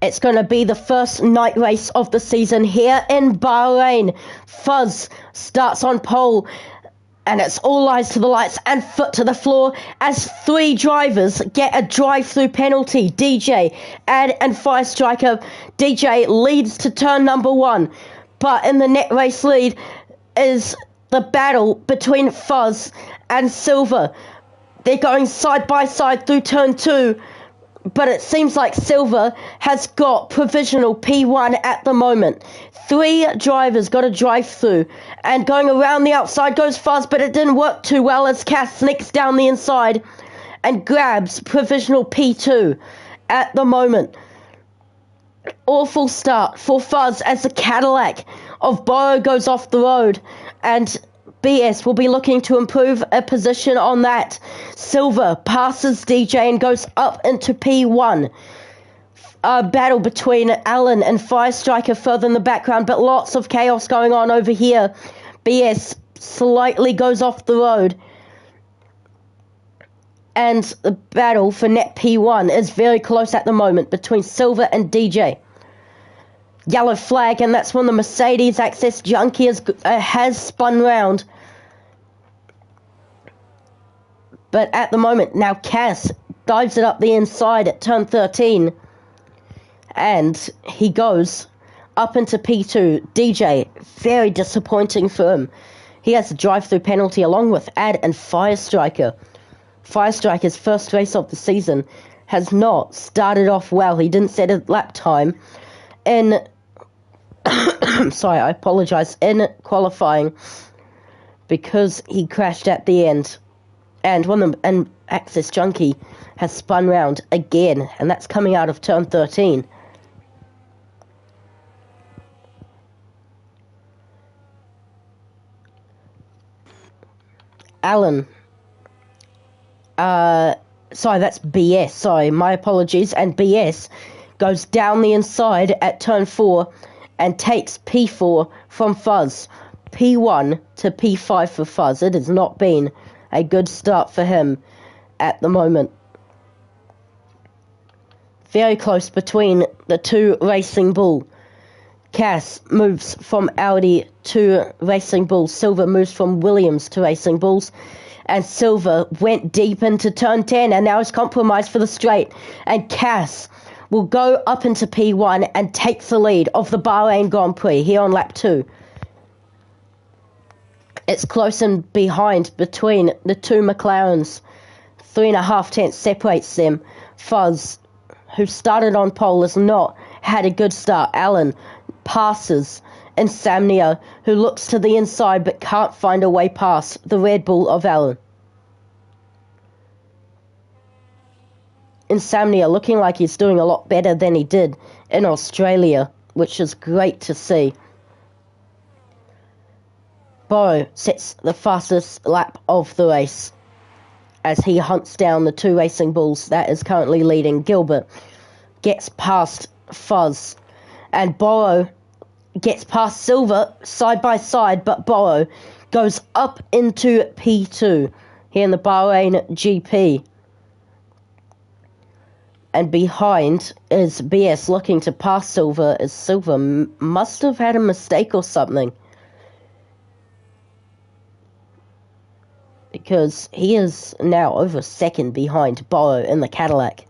It's going to be the first night race of the season here in Bahrain. Fuzz starts on pole, and it's all eyes to the lights and foot to the floor as 3 drivers get a drive-through penalty. DJ and Fire Striker. DJ leads to turn number 1, but in the net race lead is the battle between Fuzz and Silver. They're going side by side through turn 2, but it seems like Silver has got provisional P1 at the moment. 3 drivers got a drive-through, and going around the outside goes Fuzz, but it didn't work too well as Cass sneaks down the inside and grabs provisional P2 at the moment. Awful start for Fuzz as the Cadillac of Borrow goes off the road, and BS will be looking to improve a position on that. Silver passes DJ and goes up into P1. A battle between Alan and Fire Striker further in the background, but lots of chaos going on over here. BS slightly goes off the road, and the battle for net P1 is very close at the moment between Silver and DJ. Yellow flag, and that's when the Mercedes Access Junkie has spun round. But at the moment, now Cass dives it up the inside at turn 13. And he goes up into P2. DJ, very disappointing for him. He has a drive-through penalty along with Ad and Fire Striker. Fire Striker's first race of the season has not started off well. He didn't set a lap time in sorry, I apologize, in qualifying because he crashed at the end. And when Access Junkie has spun round again, and that's coming out of turn 13. Alan. Sorry, that's BS. Sorry, my apologies. And BS goes down the inside at turn 4 and takes P4 from Fuzz. P1 to P5 for Fuzz. It has not been a good start for him at the moment. Very close between the 2 Racing Bull. Cass moves from Audi to Racing Bulls. Silver moves from Williams to Racing Bulls. And Silver went deep into turn 10 and now is compromised for the straight. And Cass will go up into P1 and take the lead of the Bahrain Grand Prix here on lap 2. It's close and behind between the 2 McLarens. 3.5 tenths separates them. Fuzz, who started on pole, has not had a good start. Alan passes Insomnia, who looks to the inside but can't find a way past the Red Bull of Alan. Insomnia looking like he's doing a lot better than he did in Australia, which is great to see. Borrow sets the fastest lap of the race as he hunts down the 2 Racing Bulls that is currently leading. Gilbert gets past Fuzz, and Borrow gets past Silver side by side, but Borrow goes up into P2 here in the Bahrain GP. And behind is BS looking to pass Silver, as Silver must have had a mistake or something, because he is now over second behind Borrow in the Cadillac.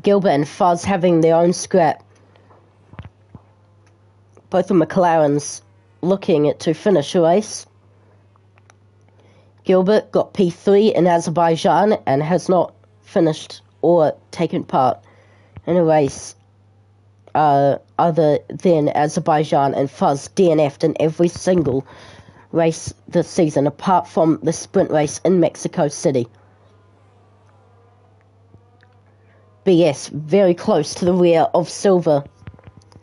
Gilbert and Fuzz having their own scrap. Both the McLarens looking to finish a race. Gilbert got P3 in Azerbaijan and has not finished or taken part in a race other than Azerbaijan, and Fuzz DNF'd in every single race this season apart from the sprint race in Mexico City. BS very close to the rear of Silver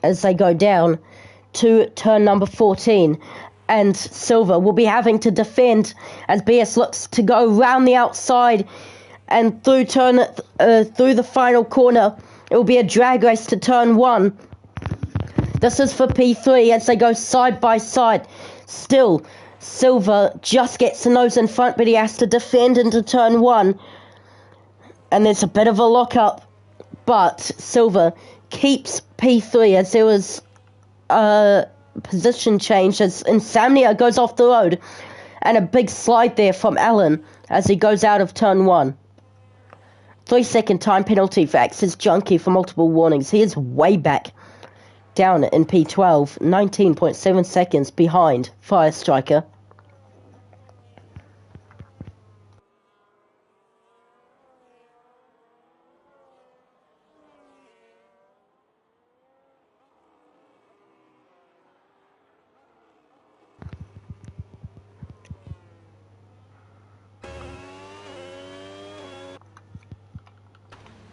as they go down to turn number 14, and Silver will be having to defend as BS looks to go round the outside and through the final corner. It will be a drag race to turn 1. This is for P3 as they go side by side. Still, Silver just gets the nose in front, but he has to defend into turn 1. And there's a bit of a lock-up, but Silver keeps P3 as there was a position change as Insomnia goes off the road. And a big slide there from Alan as he goes out of turn 1. 3-second time penalty for Axis Junkie for multiple warnings. He is way back down in P12, 19.7 seconds behind Fire Striker.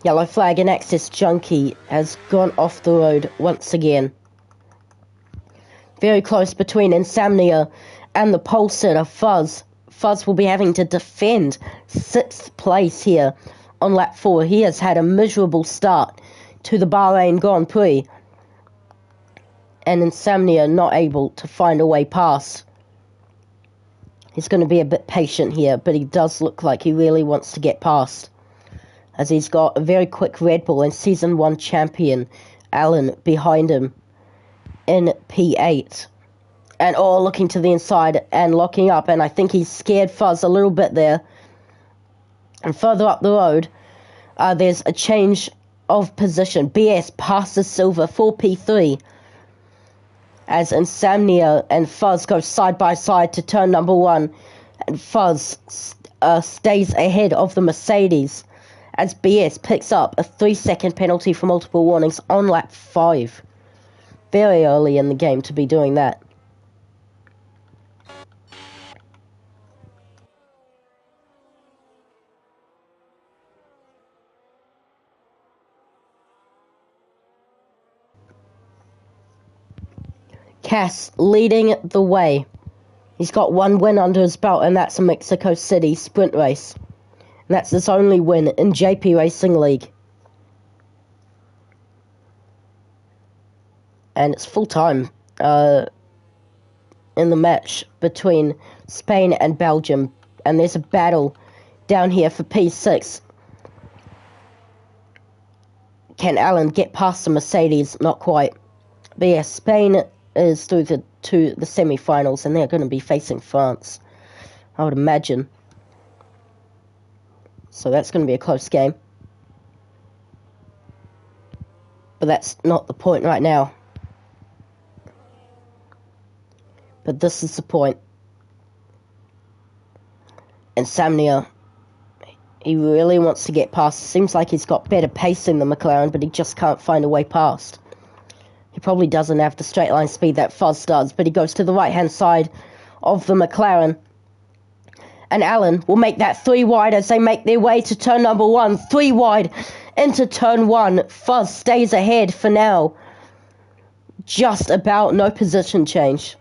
Yellow flag and Axis Junkie has gone off the road once again. Very close between Insomnia and the pole sitter Fuzz. Fuzz will be having to defend 6th place here on lap 4. He has had a miserable start to the Bahrain Grand Prix. And Insomnia not able to find a way past. He's going to be a bit patient here, but he does look like he really wants to get past, as he's got a very quick Red Bull and Season 1 champion Alan behind him in P8. And all looking to the inside and locking up, and I think he's scared Fuzz a little bit there. And further up the road, there's a change of position. BS passes Silver for P3 as Insomnia and Fuzz go side by side to turn number 1, and Fuzz stays ahead of the Mercedes as BS picks up a 3-second penalty for multiple warnings on lap 5. Very early in the game to be doing that. Cass leading the way. He's got 1 win under his belt, and that's a Mexico City sprint race. And that's his only win in JP Racing League. And it's full time in the match between Spain and Belgium. And there's a battle down here for P6. Can Alan get past the Mercedes? Not quite. But yeah, Spain is through to the semi-finals, and they're going to be facing France, I would imagine. So that's going to be a close game. But that's not the point right now. But this is the point. Insomnia, he really wants to get past. Seems like he's got better pace in the McLaren, but he just can't find a way past. He probably doesn't have the straight line speed that Fuzz does, but he goes to the right-hand side of the McLaren. And Alan will make that 3 wide as they make their way to turn number 1. 3 wide into turn 1. Fuzz stays ahead for now. Just about no position change.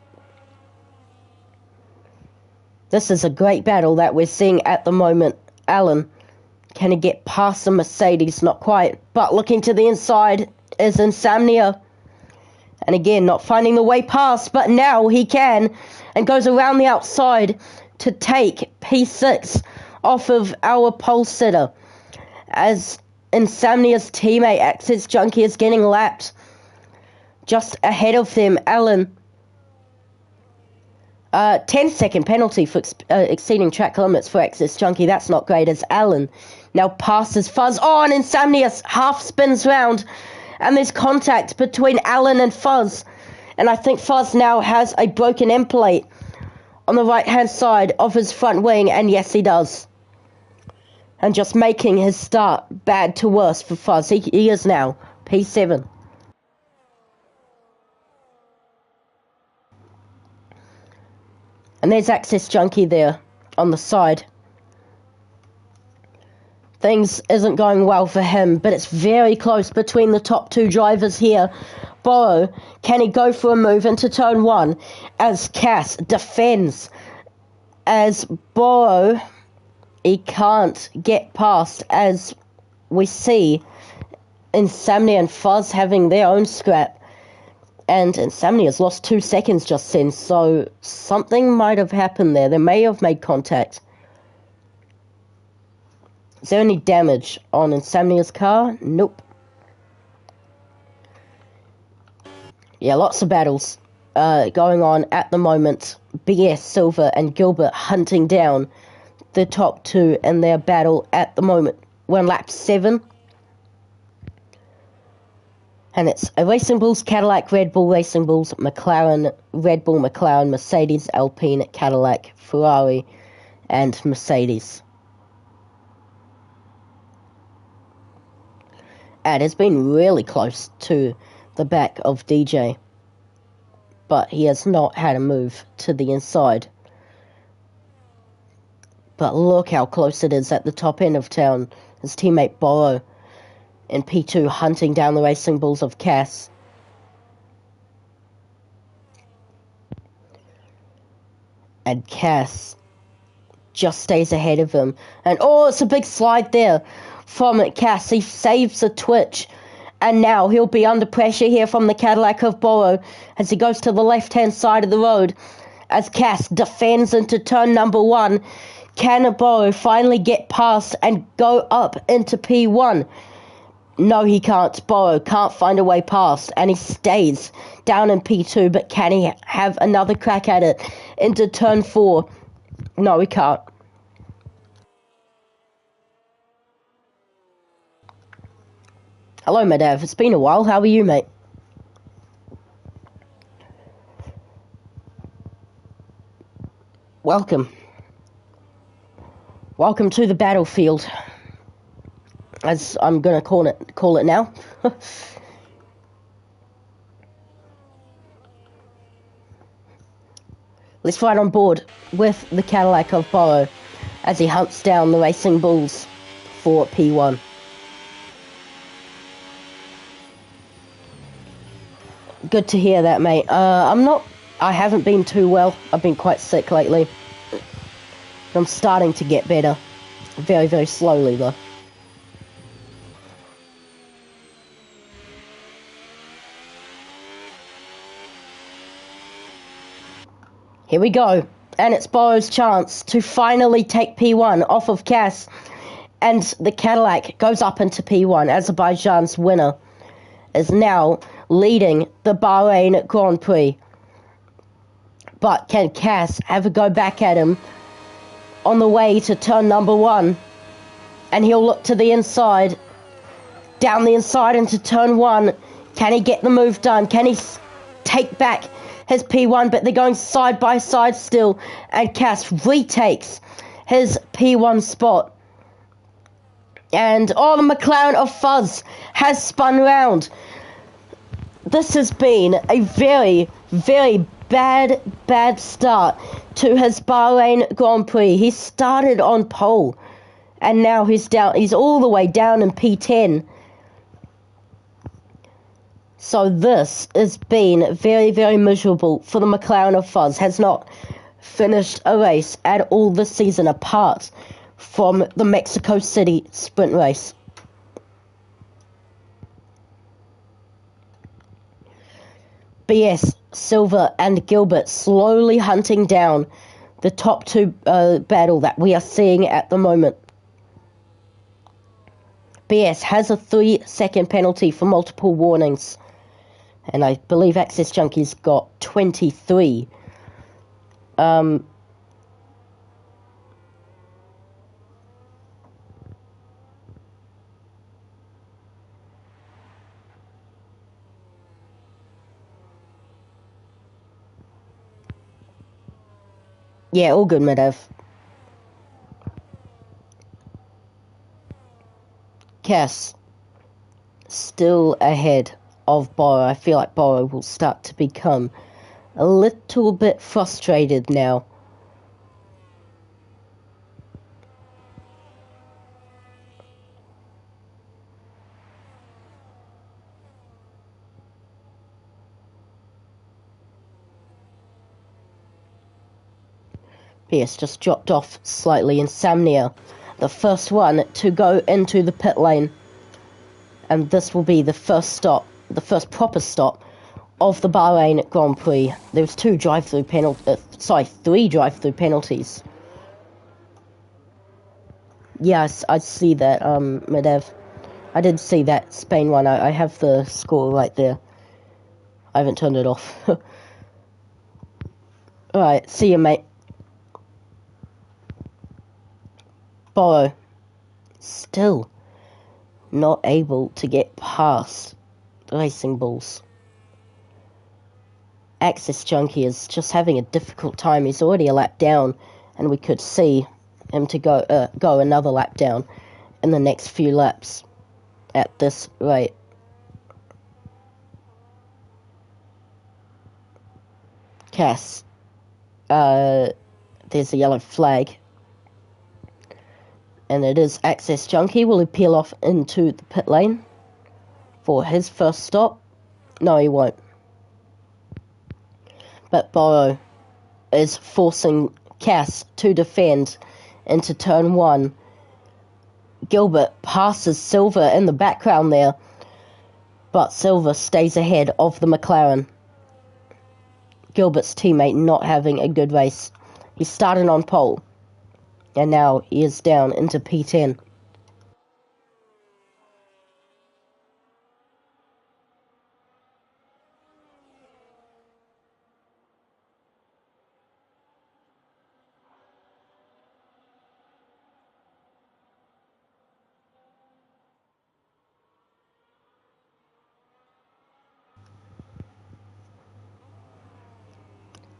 This is a great battle that we're seeing at the moment. Alan, can he get past the Mercedes? Not quite. But looking to the inside is Insomnia. And again, not finding the way past, but now he can, and goes around the outside to take P6 off of our pole sitter. As Insomnia's teammate, Axis Junkie, is getting lapped. Just ahead of them, Alan. 10-second penalty for exceeding track limits for Axis Junkie. That's not great, as Alan now passes Fuzz. Oh, and Insomnia half spins round. And there's contact between Alan and Fuzz. And I think Fuzz now has a broken end plate on the right-hand side of his front wing. And yes, he does. And just making his start bad to worse for Fuzz. He is now P7. And there's Axis Junkie there on the side. Things isn't going well for him, but it's very close between the top 2 drivers here. Borrow, can he go for a move into turn 1 as Cass defends? As Borrow, he can't get past, as we see Insomnia and Fuzz having their own scrap. And Insomnia has lost 2 seconds just then, so something might have happened there. They may have made contact. Is there any damage on Insomnia's car? Nope. Yeah, lots of battles going on at the moment. BS, Silver, and Gilbert hunting down the top two in their battle at the moment. We're on lap 7. And it's Racing Bulls, Cadillac, Red Bull, Racing Bulls, McLaren, Red Bull, McLaren, Mercedes, Alpine, Cadillac, Ferrari, and Mercedes. And it's been really close to the back of DJ. But he has not had a move to the inside. But look how close it is at the top end of town. His teammate Borrow in P2 hunting down the Racing Bulls of Cass. And Cass just stays ahead of him. And oh, it's a big slide there from Cass. He saves the twitch. And now he'll be under pressure here from the Cadillac of Borrow as he goes to the left-hand side of the road. As Cass defends into turn number 1. Can Borrow finally get past and go up into P1? No, he can't. Borrow can't find a way past, and he stays down in P2, but can he have another crack at it into turn 4? No, he can't. Hello, Madav. It's been a while. How are you, mate? Welcome. Welcome to the battlefield. As I'm going to call it now. Let's ride on board with the Cadillac of Borrow as he hunts down the Racing Bulls for P1. Good to hear that, mate. I haven't been too well. I've been quite sick lately. I'm starting to get better. Very, very slowly, though. Here we go. And it's Borrow's chance to finally take P1 off of Cass. And the Cadillac goes up into P1. Azerbaijan's winner is now leading the Bahrain Grand Prix. But can Cass have a go back at him on the way to turn number 1? And he'll look to the inside. Down the inside into turn 1. Can he get the move done? Can he take back his P1? But they're going side by side still. And Cass retakes his P1 spot. And the McLaren of Fuzz has spun round. This has been a very, very bad start to his Bahrain Grand Prix. He started on pole, and now he's all the way down in P10. So this has been very, very miserable for the McLaren of Fuzz. Has not finished a race at all this season apart from the Mexico City sprint race. BS, Silver, and Gilbert slowly hunting down the top two battle that we are seeing at the moment. BS has a 3-second penalty for multiple warnings. And I believe Access Junkie's got 23. Yeah, all good, Medev. Cass still ahead of Borrow. I feel like Borrow will start to become a little bit frustrated now. Pierce just dropped off slightly. Insomnia, the first one to go into the pit lane. And this will be the first stop, the first proper stop of the Bahrain Grand Prix. There was three drive-through penalties. Yes, I see that, Medev. I did see that Spain one. I have the score right there. I haven't turned it off. Alright, see you, mate. Borrow. Still not able to get past Racing Bulls. Access Junkie is just having a difficult time. He's already a lap down, and we could see him to go another lap down in the next few laps at this rate. Cass, there's a yellow flag, and it is Access Junkie. Will he peel off into the pit lane for his first stop? No, he won't. But Borrow is forcing Cass to defend into turn one. Gilbert passes Silver in the background there, but Silver stays ahead of the McLaren. Gilbert's teammate not having a good race. He started on pole, and now he is down into P10.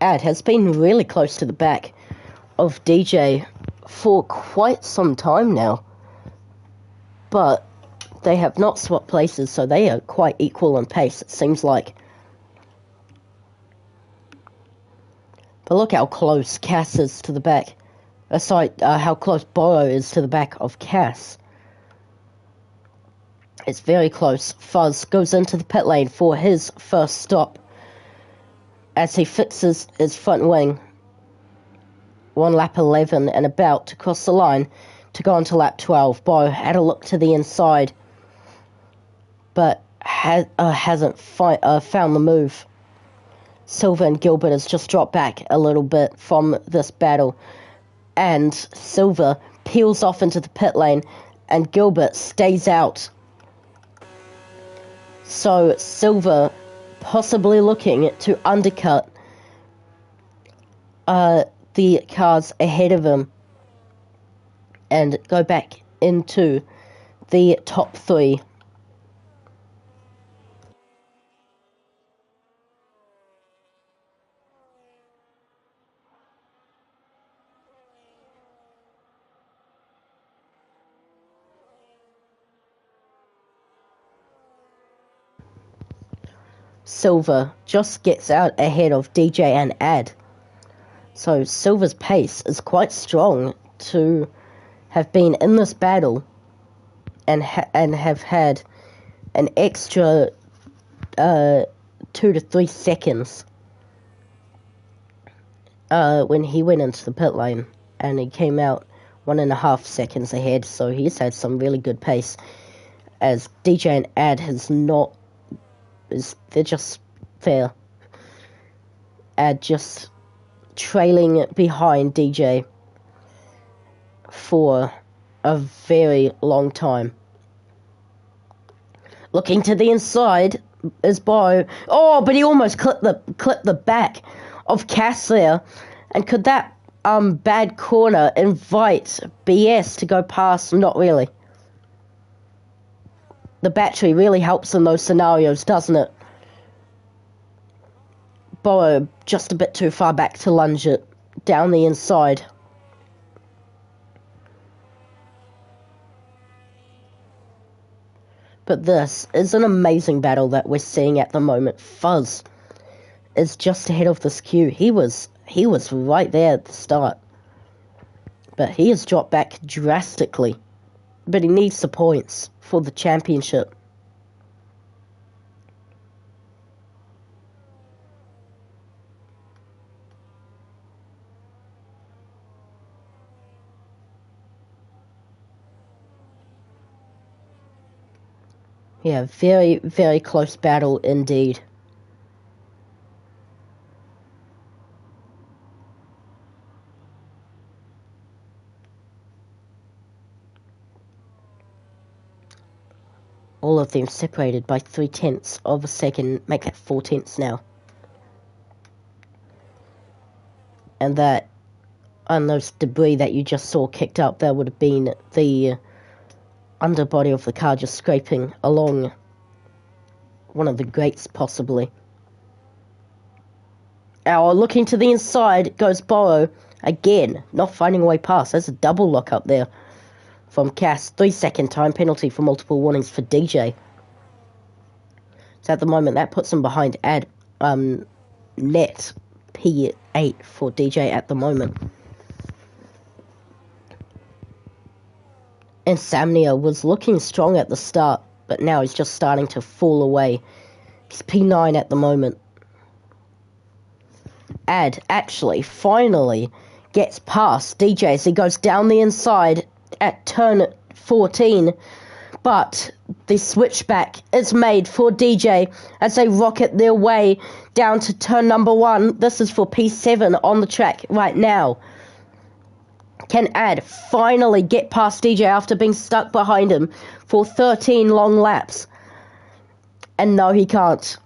Ad has been really close to the back of DJ for quite some time now, but they have not swapped places, so they are quite equal in pace, it seems like. But look how close Cass is to the back. How close Borrow is to the back of Cass. It's very close. Fuzz goes into the pit lane for his first stop as he fixes his front wing. 1 lap 11 and about to cross the line to go on to lap 12. Borrow had a look to the inside, but hasn't found the move. Silver and Gilbert has just dropped back a little bit from this battle, and Silver peels off into the pit lane, and Gilbert stays out. So Silver possibly looking to undercut the cars ahead of him and go back into the top three. Silver just gets out ahead of DJ and Ad. So Silver's pace is quite strong to have been in this battle and have had an extra 2 to 3 seconds when he went into the pit lane, and he came out 1.5 seconds ahead, so he's had some really good pace, as DJ and Ad they're just there. Ad just trailing behind DJ for a very long time. Looking to the inside is Bo. Oh, but he almost clipped the back of Cass there. And could that bad corner invite BS to go past? Not really. The battery really helps in those scenarios, doesn't it? Bo just a bit too far back to lunge it down the inside. But this is an amazing battle that we're seeing at the moment. Fuzz is just ahead of this queue. He was right there at the start, but he has dropped back drastically. But he needs the points for the championship. Yeah, very, very close battle indeed. All of them separated by 0.3 of a second, make that 0.4 now. And that, on those debris that you just saw kicked up, that would have been the underbody of the car just scraping along one of the grates, possibly. Now, looking to the inside goes Burrow. Again, not finding a way past. There's a double lock up there from Cass. 3-second time penalty for multiple warnings for DJ. So at the moment, that puts him behind Ad net P8 for DJ at the moment. Insomnia was looking strong at the start, but now he's just starting to fall away. He's P9 at the moment. Ad actually finally gets past DJ as he goes down the inside at turn 14, but the switchback is made for DJ as they rocket their way down to turn number 1. This is for P7 on the track right now. Can Ad finally get past DJ after being stuck behind him for 13 long laps? And no, he can't.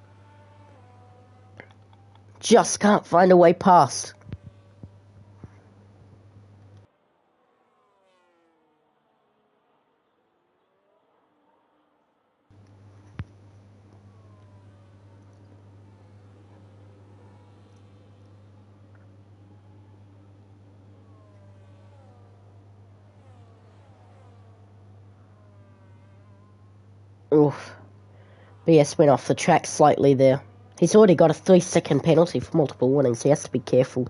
Just can't find a way past. Oof. BS went off the track slightly there. He's already got a 3-second penalty for multiple warnings. He has to be careful.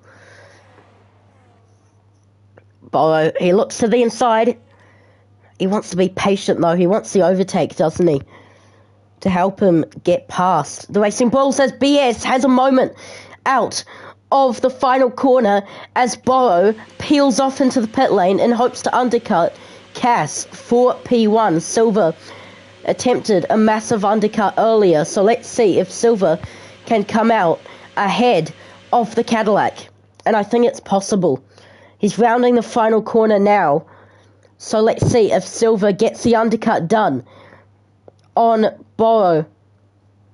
Burrow, he looks to the inside. He wants to be patient, though. He wants the overtake, doesn't he? To help him get past. The Racing Bull says BS has a moment out of the final corner as Burrow peels off into the pit lane in hopes to undercut Cass for P1. Silver attempted a massive undercut earlier, so let's see if Silver can come out ahead of the Cadillac, and I think it's possible. He's rounding the final corner now, so let's see if Silver gets the undercut done on Burrow.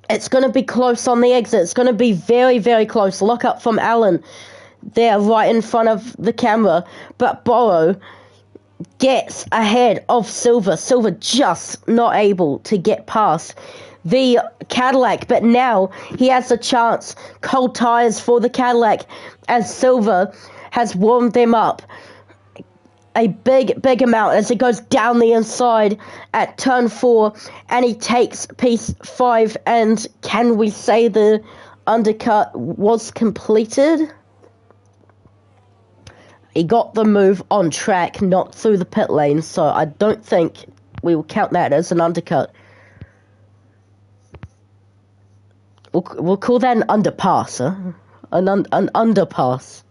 It's going to be close on the exit. It's going to be very, very close. Lock up from Alan there right in front of the camera, but Burrow gets ahead of Silver. Silver just not able to get past the Cadillac, but now he has a chance. Cold tires for the Cadillac as Silver has warmed them up a big amount as it goes down the inside at turn 4, and he takes piece 5. And can we say the undercut was completed? He got the move on track, not through the pit lane, so I don't think we will count that as an undercut. We'll call that an underpass, huh? An underpass.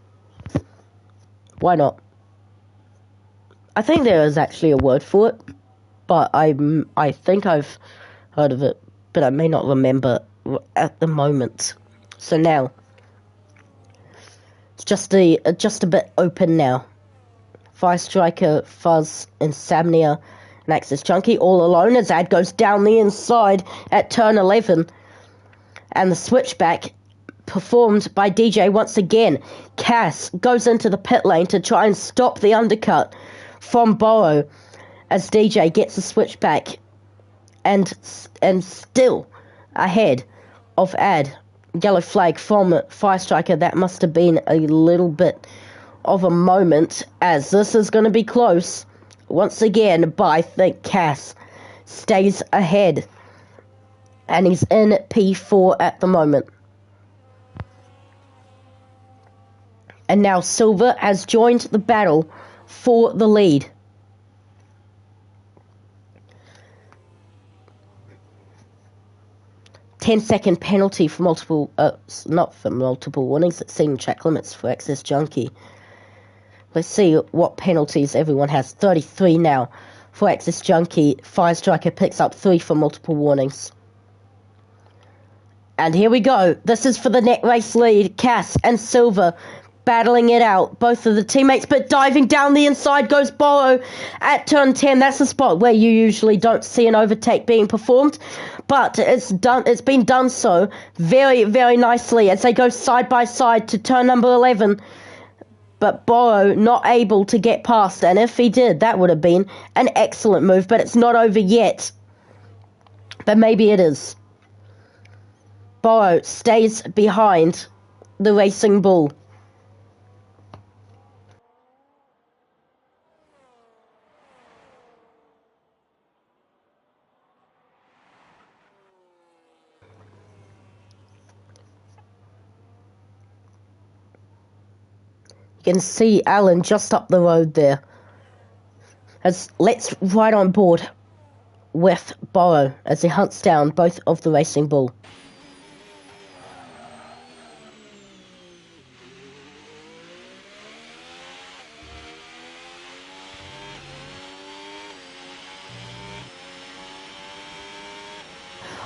Why not? I think there is actually a word for it, but I think I've heard of it, but I may not remember at the moment. So now, it's just a bit open now. Fire Striker, Fuzz, Insomnia, and Axis Junkie all alone as Ad goes down the inside at turn 11. And the switchback performed by DJ once again. Cass goes into the pit lane to try and stop the undercut from Burrow as DJ gets the switchback and still ahead of Ad. Yellow flag from Fire Striker. That must have been a little bit of a moment as this is going to be close once again, but I think Cass stays ahead. And he's in P4 at the moment. And now Silver has joined the battle for the lead. Ten-second penalty for multiple, not for multiple warnings, it's seen track limits for Access Junkie. Let's see what penalties everyone has. 33 now for Access Junkie. Fire Striker picks up 3 for multiple warnings. And here we go. This is for the net race lead. Cass and Silver battling it out, both of the teammates, but diving down the inside goes Borrow at turn 10. That's the spot where you usually don't see an overtake being performed, but it's been done so very, very nicely as they go side by side to turn number 11. But Borrow not able to get past, and if he did, that would have been an excellent move, but it's not over yet. But maybe it is. Borrow stays behind the Racing Bull. You can see Alan just up the road there. Let's ride on board with Borrow as he hunts down both of the Racing Bull.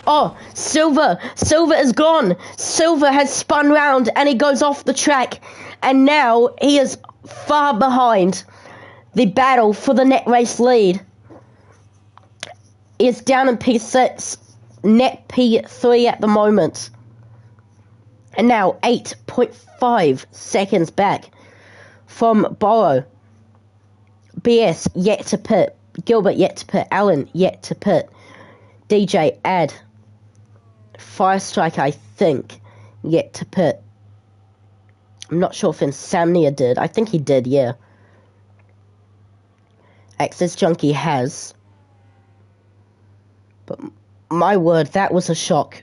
Oh, Silver is gone. Silver has spun round and he goes off the track. And now he is far behind the battle for the net race lead. He is down in P6, net P3 at the moment. And now 8.5 seconds back from Borrow. BS yet to pit. Gilbert yet to pit. Allen yet to pit. DJ Ad. Firestrike, I think, yet to pit. I'm not sure if Insomnia did. I think he did, yeah. Access Junkie has. But my word, that was a shock.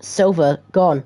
Silver, gone.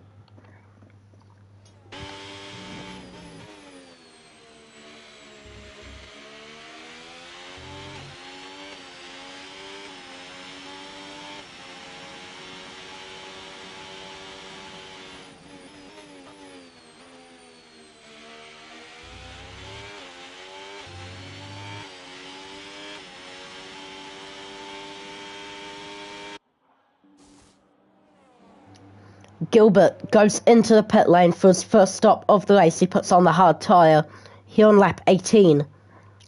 Gilbert goes into the pit lane for his first stop of the race. He puts on the hard tyre. Here on lap 18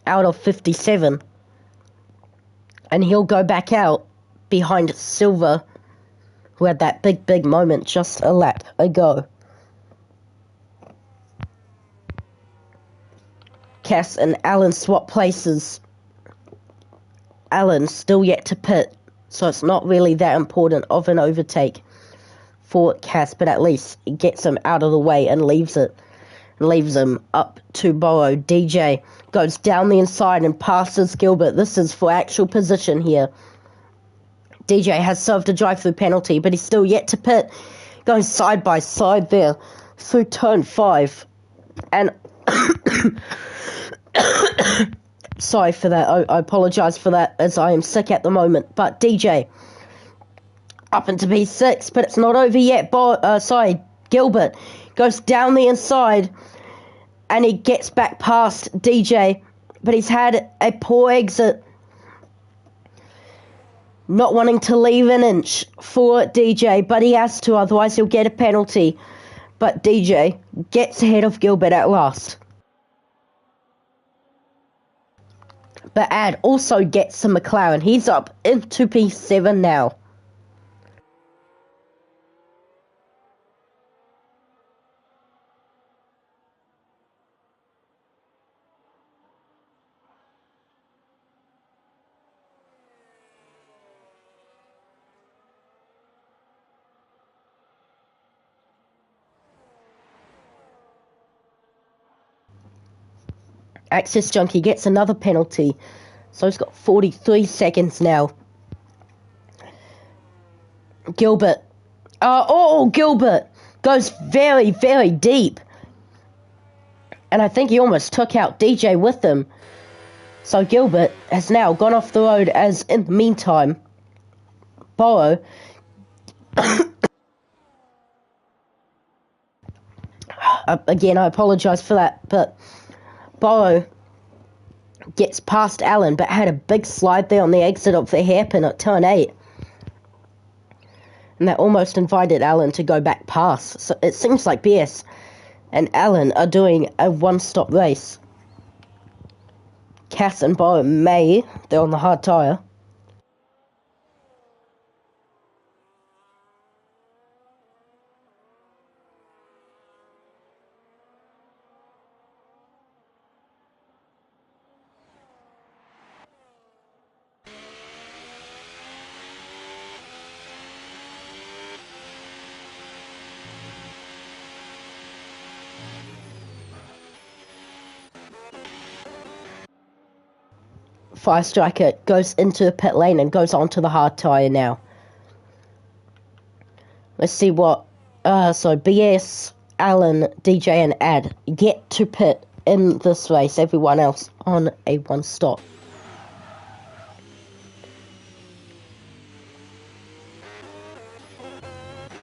out of 57. And he'll go back out behind Silver, who had that big moment just a lap ago. Cass and Alan swap places. Alan still yet to pit, so it's not really that important of an overtake for Cass, but at least it gets him out of the way and leaves him up to Borrow. DJ goes down the inside and passes Gilbert. This is for actual position here. DJ has served a drive-through penalty, but he's still yet to pit. Going side by side there through turn 5. And sorry for that. I apologise for that as I am sick at the moment. But DJ up into P6, but it's not over yet. Gilbert goes down the inside and he gets back past DJ, but he's had a poor exit. Not wanting to leave an inch for DJ, but he has to, otherwise he'll get a penalty. But DJ gets ahead of Gilbert at last. But Ad also gets a McLaren. He's up into P7 now. Access Junkie gets another penalty, so he's got 43 seconds now. Gilbert. Gilbert goes very, very deep. And I think he almost took out DJ with him. So Gilbert has now gone off the road as in the meantime, Borrow again, I apologise for that, but Borrow gets past Allen, but had a big slide there on the exit of the hairpin at turn 8. And that almost invited Allen to go back past. So it seems like BS and Alan are doing a one-stop race. Cass and Bo and May, they're on the hard tyre. Fire Striker goes into the pit lane and goes onto the hard tyre now. Let's see what... so BS, Alan, DJ and Ad get to pit in this race. Everyone else on a one stop.